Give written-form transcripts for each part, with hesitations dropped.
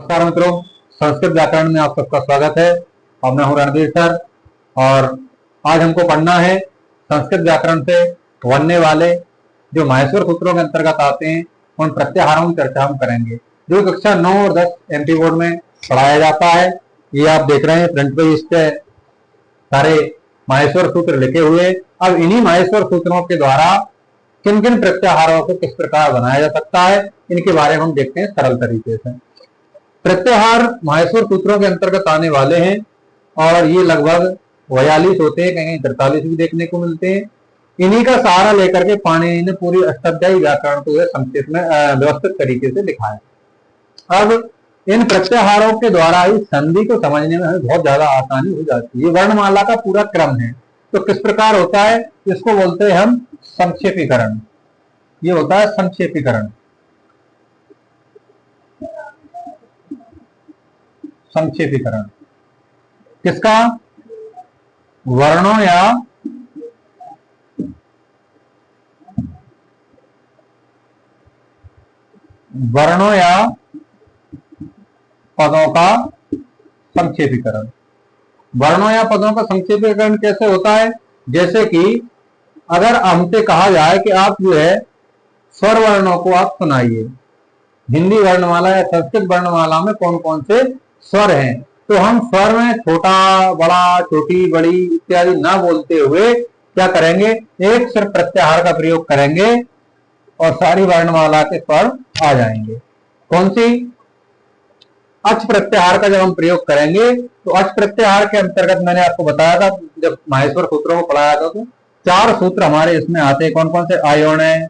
नमस्कार मित्रों, संस्कृत व्याकरण में आप सबका स्वागत है और मैं हूं रणवीर सर। और आज हमको पढ़ना है संस्कृत व्याकरण से बनने वाले जो माहेश्वर सूत्रों के अंतर्गत आते हैं उन प्रत्याहारों की चर्चा हम करेंगे, जो कक्षा 9 और 10 एमपी बोर्ड में पढ़ाया जाता है। ये आप देख रहे हैं फ्रंट पेज पे सारे माहेश्वर सूत्र लिखे हुए। अब इन्हीं माहेश्वर सूत्रों के द्वारा किन किन प्रत्याहारों को किस प्रकार बनाया जा सकता है, इनके बारे में हम देखते हैं सरल तरीके से। प्रत्याहार माहेश्वर सूत्रों के अंतर्गत आने वाले हैं और ये लगभग 42 होते हैं, कहीं 43 भी देखने को मिलते हैं। इन्हीं का सहारा लेकर के पाणिनि ने पूरी अष्टाध्यायी व्याकरण को संक्षेप में व्यवस्थित तरीके से लिखा है। अब इन प्रत्याहारों के द्वारा ही संधि को समझने में हमें बहुत ज्यादा आसानी हो जाती है। ये वर्णमाला का पूरा क्रम है, तो किस प्रकार होता है इसको बोलते हैं हम संक्षेपीकरण। ये होता है संक्षेपीकरण। संक्षेपीकरण किसका? वर्णों या पदों का संक्षेपीकरण। वर्णों या पदों का संक्षेपीकरण कैसे होता है? जैसे कि अगर हमसे कहा जाए कि आप जो है स्वर वर्णों को आप सुनाइए, हिंदी वर्णमाला या संस्कृत वर्णमाला में कौन कौन से स्वर हैं, तो हम स्वर में छोटा बड़ा, छोटी बड़ी इत्यादि ना बोलते हुए क्या करेंगे, एक सिर्फ प्रत्याहार का प्रयोग करेंगे और सारी वर्णमाला के स्वर आ जाएंगे। कौन सी? अच प्रत्याहार का जब हम प्रयोग करेंगे तो अच प्रत्याहार के अंतर्गत मैंने आपको बताया था जब माहेश्वर सूत्रों को पढ़ाया था, तो 4 सूत्र हमारे इसमें आते हैं। कौन कौन से? आयोण है,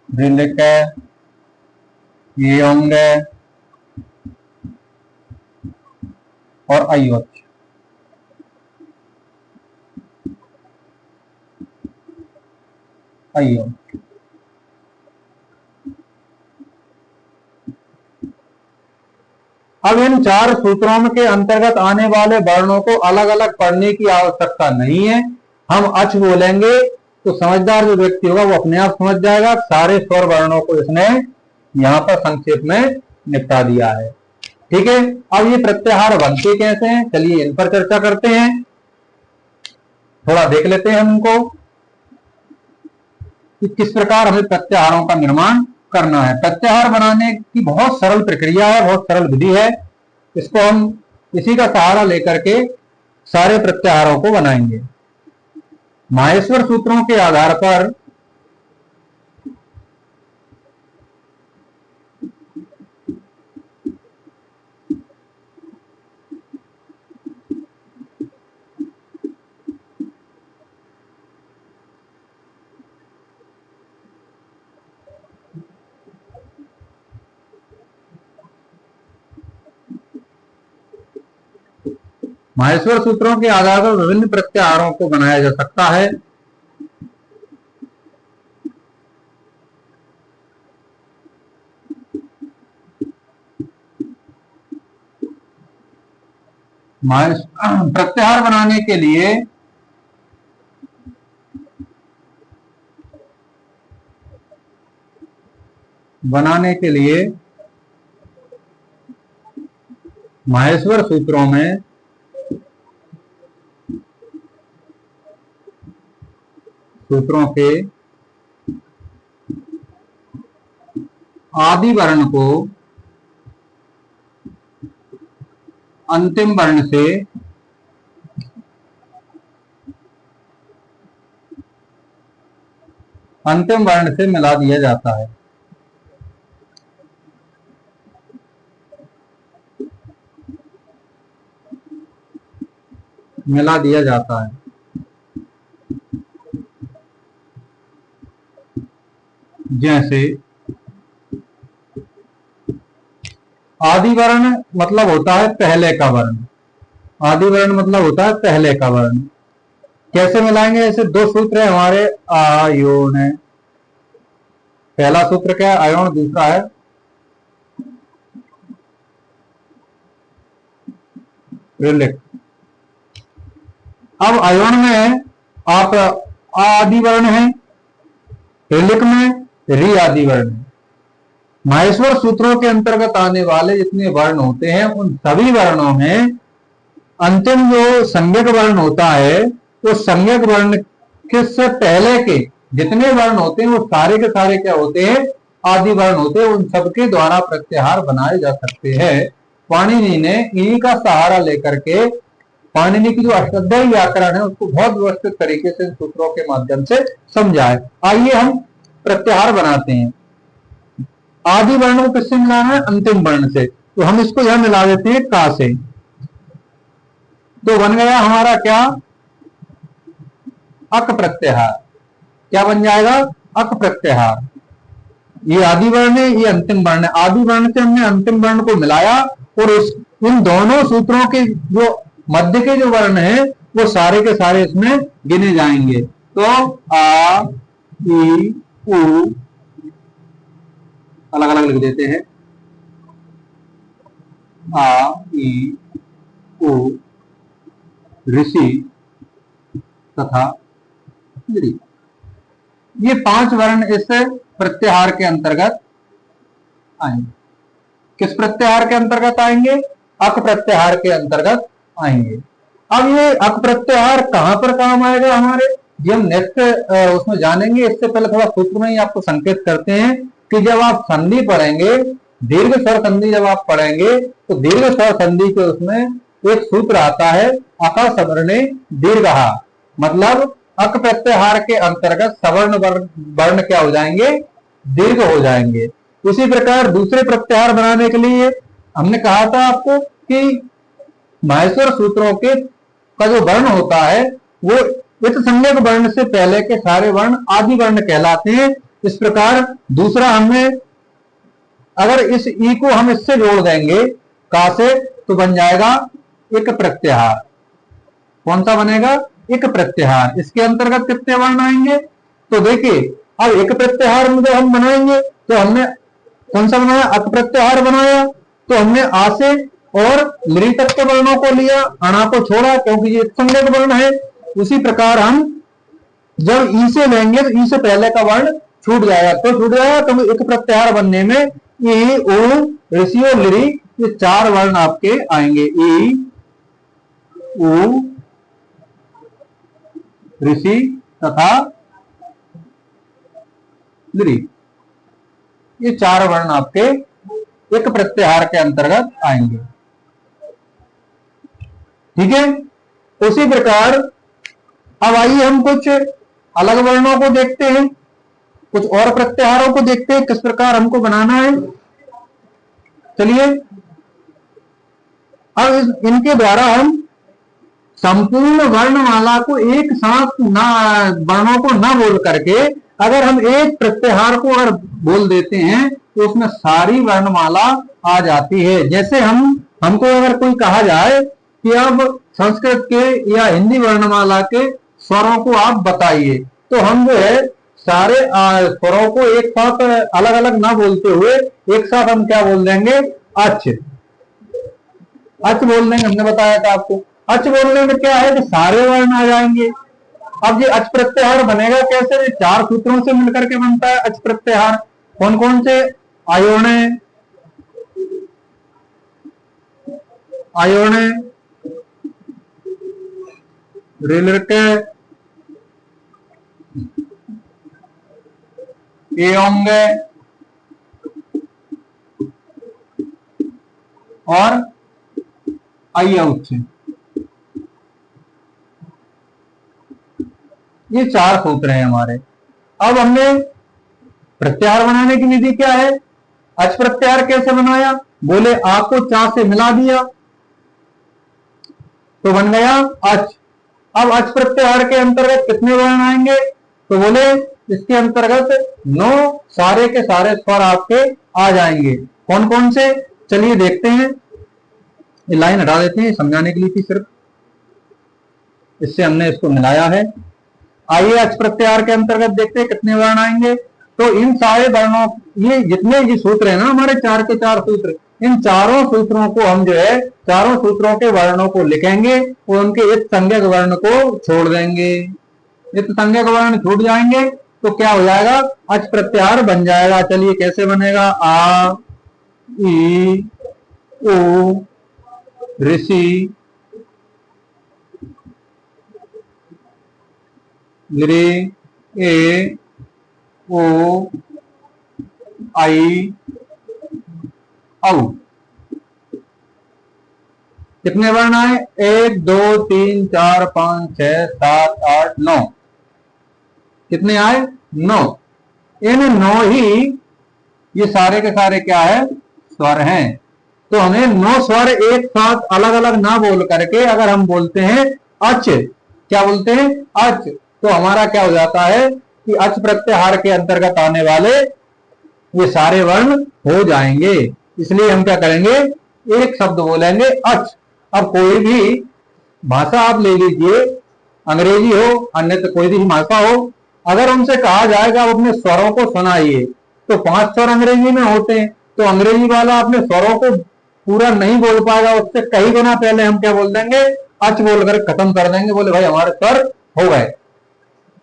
दृलिक है, योंग है और अयोच। अब इन 4 सूत्रों के अंतर्गत आने वाले वर्णों को अलग अलग पढ़ने की आवश्यकता नहीं है। हम अच बोलेंगे तो समझदार जो व्यक्ति होगा वो अपने आप समझ जाएगा। सारे स्वर वर्णों को इसने यहां पर संक्षेप में निपटा दिया है। ठीक है, अब ये प्रत्याहार बनते कैसे हैं, चलिए इन पर चर्चा करते हैं। थोड़ा देख लेते हैं हम उनको कि किस प्रकार हमें प्रत्याहारों का निर्माण करना है। प्रत्याहार बनाने की बहुत सरल प्रक्रिया है, बहुत सरल विधि है। इसको हम इसी का सहारा लेकर के सारे प्रत्याहारों को बनाएंगे। माहेश्वर सूत्रों के आधार पर माहेश्वर सूत्रों के आधार पर विभिन्न प्रत्याहारों को बनाया जा सकता है। प्रत्याहार बनाने के लिए माहेश्वर सूत्रों में सूत्रों के आदि वर्ण को अंतिम वर्ण से मिला दिया जाता है। जैसे आदि वर्ण मतलब होता है पहले का वर्ण। आदि वर्ण मतलब होता है पहले का वर्ण। कैसे मिलाएंगे? ऐसे 2 सूत्र है हमारे, आयोण है। पहला सूत्र क्या है? आयोण। दूसरा है ऋलिक। अब आयोण में आप आदि वर्ण है, ऋलिक में री आदि वर्ण। माहेश्वर सूत्रों के अंतर्गत आने वाले जितने वर्ण होते हैं उन सभी वर्णों में अंतिम जो संज्ञक वर्ण होता है, वो संज्ञक वर्ण के से पहले के जितने वर्ण होते हैं वो सारे के सारे क्या होते हैं, आदि वर्ण होते हैं। उन सबके द्वारा प्रत्याहार बनाए जा सकते हैं। पाणिनि ने इन्हीं का सहारा लेकर के पाणिनि की जो अष्टाध्यायी व्याकरण है उसको बहुत व्यवस्थित तरीके से सूत्रों के माध्यम से समझा है। आइए हम प्रत्याहार बनाते हैं। आदि वर्ण को किससे मिलाना है, अंतिम वर्ण से। तो हम इसको यहां मिला देते हैं का से। तो बन गया हमारा क्या, अक प्रत्याहार। क्या बन जाएगा, अक प्रत्याहार। ये आदि वर्ण है, ये अंतिम वर्ण है। आदि वर्ण से हमने अंतिम वर्ण को मिलाया और इन दोनों सूत्रों के जो मध्य के जो वर्ण है वो सारे के सारे इसमें गिने जाएंगे। तो आ ई उ अलग अलग लिख देते हैं, आ ई उ ऋषि तथा ऋ। ये 5 वर्ण इस प्रत्याहार के अंतर्गत आएंगे। किस प्रत्याहार के अंतर्गत आएंगे, अक प्रत्याहार के अंतर्गत आएंगे। अब ये अक प्रत्याहार कहां पर काम आएगा हमारे, ये हम नेक्स्ट उसमें जानेंगे। इससे पहले थोड़ा सूत्र में ही आपको संकेत करते हैं कि जब आप संधि पढ़ेंगे, दीर्घ स्वर संधि जब आप पढ़ेंगे तो दीर्घ स्वर संधि के उसमें एक सूत्र आता है, अका सवर्णे दीर्घहा। मतलब अक प्रत्याहार के अंतर्गत सवर्ण वर्ण क्या हो जाएंगे, दीर्घ हो जाएंगे। उसी प्रकार दूसरे प्रत्याहार बनाने के लिए हमने कहा था आपको कि माहेश्वर सूत्रों के का जो वर्ण होता है वो इत संज्ञक वर्ण से पहले के सारे वर्ण आदि वर्ण कहलाते हैं। इस प्रकार दूसरा हमने अगर इस ई को हम इससे जोड़ देंगे का से, तो बन जाएगा एक प्रत्याहार। कौन सा बनेगा, एक प्रत्याहार। इसके अंतर्गत कितने वर्ण आएंगे, तो देखिए अब एक प्रत्याहार में जब हम बनाएंगे तो हमने कौन सा बनाया, अक प्रत्याहार बनाया। तो हमने आ से और लृ तक के वर्णों को लिया, अणा को छोड़ा क्योंकि ये संज्ञक वर्ण है। उसी प्रकार हम जब ई से लेंगे तो ई से पहले का वर्ण छूट जाएगा। तो छूट जाएगा तो एक प्रत्याहार बनने में ई उ ऋषि और लृ ये 4 वर्ण आपके आएंगे। ई उ ऋषि तथा लृ, ये 4 वर्ण आपके एक प्रत्याहार के अंतर्गत आएंगे। ठीक है। उसी प्रकार अब आइए हम कुछ अलग वर्णों को देखते हैं, कुछ और प्रत्याहारों को देखते हैं किस प्रकार हमको बनाना है। चलिए अब इनके द्वारा हम संपूर्ण वर्णमाला को एक साथ ना, वर्णों को ना बोल करके अगर हम एक प्रत्याहार को अगर बोल देते हैं तो उसमें सारी वर्णमाला आ जाती है। जैसे हमको अगर कोई कहा जाए कि अब संस्कृत के या हिंदी वर्णमाला के स्वरों को आप बताइए, तो हम जो है सारे स्वरों को एक साथ अलग अलग ना बोलते हुए एक साथ हम क्या बोल देंगे, अच। अच बोल देंगे। हमने बताया था आपको अच बोलने में क्या है कि सारे वर्ण आ जाएंगे। अब ये अच प्रत्याहार बनेगा कैसे, 4 सूत्रों से मिलकर के बनता है अच प्रत्याहार। कौन कौन से, आयोणे, आयोणे, ऋलृके, एओंगे और अयौच। ये 4 सूत्र हैं हमारे। अब हमने प्रत्याहार बनाने की विधि क्या है, अच प्रत्याहार कैसे बनाया, बोले आ को चा से मिला दिया तो बन गया अच। अब अच प्रत्याहार के अंतर्गत कितने वर्ण आएंगे, तो बोले इसके अंतर्गत 9 सारे के सारे स्वर आपके आ जाएंगे। कौन कौन से, चलिए देखते हैं। ये लाइन हटा देते हैं, समझाने के लिए थी सिर्फ, इससे हमने इसको मिलाया है। आइए अच प्रत्याहार के अंतर्गत देखते हैं कितने वर्ण आएंगे। तो इन सारे वर्णों, ये जितने भी सूत्र है ना हमारे 4 के 4 सूत्र, इन चारों सूत्रों को हम जो है चारों सूत्रों के वर्णों को लिखेंगे और उनके इत संज्ञक वर्ण को छोड़ देंगे। इत संज्ञक वर्ण छूट जाएंगे तो क्या हो जाएगा, अच प्रत्याहार बन जाएगा। चलिए कैसे बनेगा, आ ई उ ऋषि लृ ए ओ आई औ। कितने वर्ण आए, 1 2 3 4 5 6 7 8 9। कितने आए, 9। इन 9 ही ये सारे के सारे क्या है, स्वर हैं। तो हमें 9 स्वर एक साथ अलग अलग ना बोल करके अगर हम बोलते हैं अच, क्या बोलते हैं, अच, तो हमारा क्या हो जाता है कि अच प्रत्याहार के अंतर्गत आने वाले ये सारे वर्ण हो जाएंगे। इसलिए हम क्या करेंगे, एक शब्द बोलेंगे अच। अब कोई भी भाषा आप ले लीजिए, अंग्रेजी हो अन्यथा कोई भी भाषा हो, अगर उनसे कहा जाएगा आप अपने स्वरों को सुनाइए, तो 5 स्वर अंग्रेजी में होते हैं, तो अंग्रेजी वाला अपने स्वरों को पूरा नहीं बोल पाएगा, उससे कई गुना पहले हम क्या बोल देंगे, अच बोलकर खत्म कर देंगे, बोले भाई हमारे स्वर हो गए।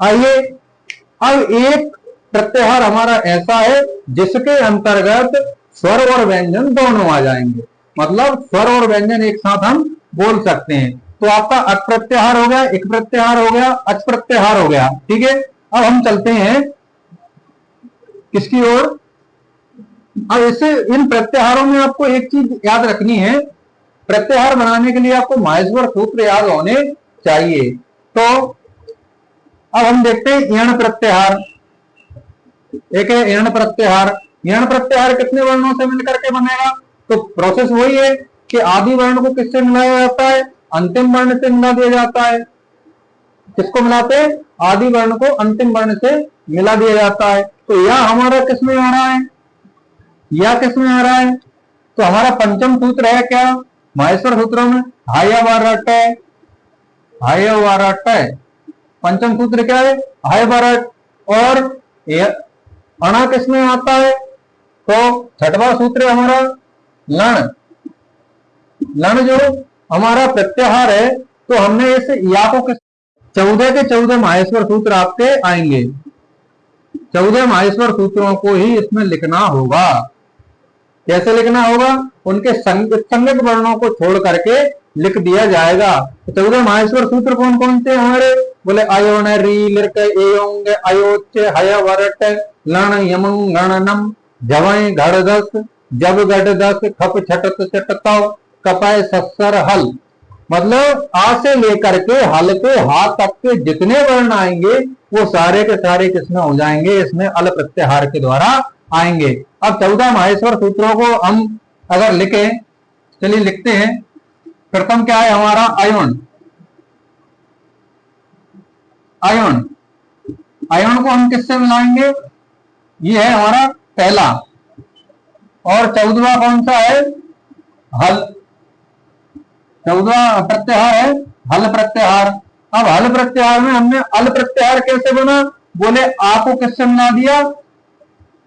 आइए, अब एक प्रत्याहार हमारा ऐसा है जिसके अंतर्गत स्वर और व्यंजन दोनों आ जाएंगे, मतलब स्वर और व्यंजन एक साथ हम बोल सकते हैं। तो आपका अट प्रत्याहार हो गया, इक प्रत्याहार हो गया, अच प्रत्याहार हो गया, ठीक है। अब हम चलते हैं किसकी ओर। अब इसे इन प्रत्याहारों में आपको एक चीज याद रखनी है, प्रत्याहार बनाने के लिए आपको माहेश्वर सूत्र याद होने चाहिए। तो अब हम देखते हैं यण प्रत्याहार। एक है यण प्रत्याहार। यण प्रत्याहार कितने वर्णों से मिलकर के बनेगा, तो प्रोसेस वही है कि आदि वर्ण को किससे मिलाया जाता है, अंतिम वर्ण से मिला दिया जाता है। किसको मिलाते हैं, आदि वर्ण को अंतिम वर्ण से मिला दिया जाता है। तो यह हमारा किस में आ रहा है, या किस में आ रहा है, तो हमारा पंचम सूत्र है क्या, माहेश्वर सूत्रों में हाय वारट है, हाय वारट है। पंचम सूत्र क्या है, हाय वारट। और अणा किस में आता है, तो छठवां सूत्र हमारा लण। लण जो हमारा प्रत्याहार है, तो हमने इस या को 14 के 14 माहेश्वर सूत्र आपके आएंगे, 14 माहेश्वर सूत्रों को ही इसमें लिखना होगा। कैसे लिखना होगा, उनके संगत वर्णों को छोड़ करके लिख दिया जाएगा। तो 14 माहेश्वर सूत्र कौन कौन से हमारे, बोले अयोन री लिर्क एयोंग अयोच हय वरट लण यमं गणनम जवय घड़दस जब गढ़दस खप छटत चटताव कपाय सस्सर हल। मतलब आ से लेकर के हल के हाथ तक के जितने वर्ण आएंगे वो सारे के सारे किसमें हो जाएंगे, इसमें अल प्रत्याहार के द्वारा आएंगे। अब 14 माहेश्वर सूत्रों को हम अगर लिखें, चलिए लिखते हैं। प्रथम क्या है हमारा, अयोन। अयोन, अयोन को हम किससे मिलाएंगे, ये है हमारा पहला। और 14वां कौन सा है, हल। 14वां प्रत्याहार है हल प्रत्याहार। अब हल प्रत्याहार में हमने अल प्रत्याहार कैसे बना, बोले आ को किससे मिला दिया,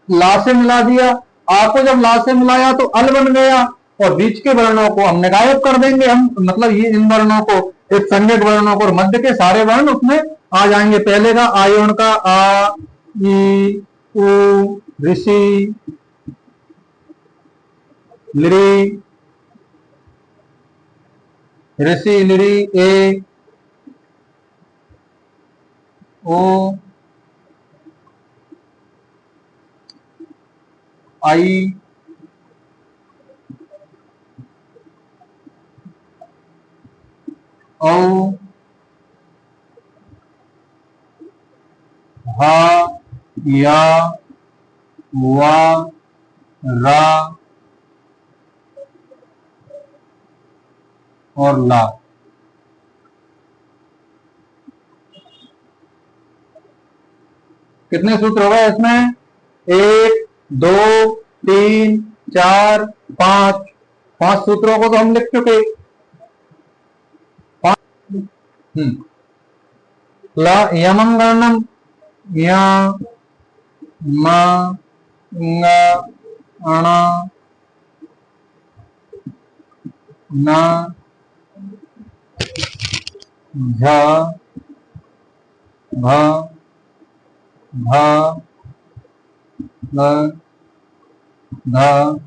ला से मिला दिया। आ को जब ला से मिलाया तो अल बन गया, और बीच के वर्णों को हमने गायब कर देंगे हम, मतलब ये इन वर्णों को, इस संज्ञक वर्णों को, और मध्य के सारे वर्ण उसमें आ जाएंगे। पहले का आयोन का आ ई उ ऋषि लृ ऋषि लृ ए ओ आई औ हा या वा रा और ला। कितने सूत्र हो गए इसमें, 1 2 3 4 5। 5 सूत्रों को तो हम लिख चुके। ला यमंगणम या मा अणा ना झ भ धा न ध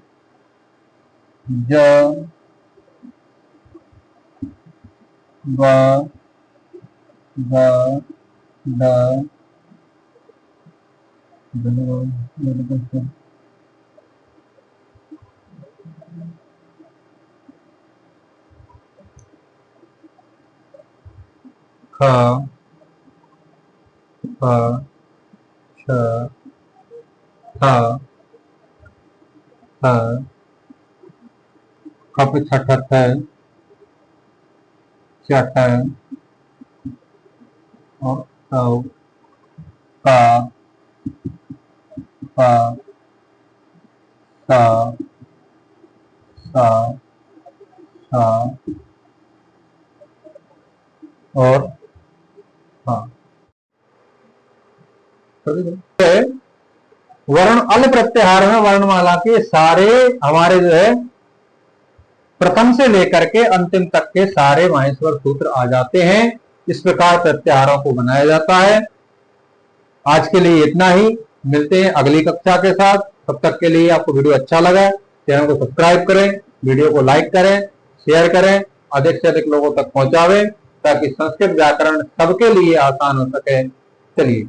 ज व द द ख फ छ थ थ खप छठ थ चट और का प सा सा सा और हाँ। वर्ण अल प्रत्याहार में वर्णमाला के सारे हमारे जो है प्रथम से लेकर के अंतिम तक के सारे माहेश्वर सूत्र आ जाते हैं। इस प्रकार प्रत्याहारों को बनाया जाता है। आज के लिए इतना ही, मिलते हैं अगली कक्षा के साथ। तब तक के लिए आपको वीडियो अच्छा लगा, चैनल को सब्सक्राइब करें, वीडियो को लाइक करें, शेयर करें, अधिक से अधिक लोगों तक पहुंचावें ताकि संस्कृत व्याकरण सबके लिए आसान हो सके। चलिए।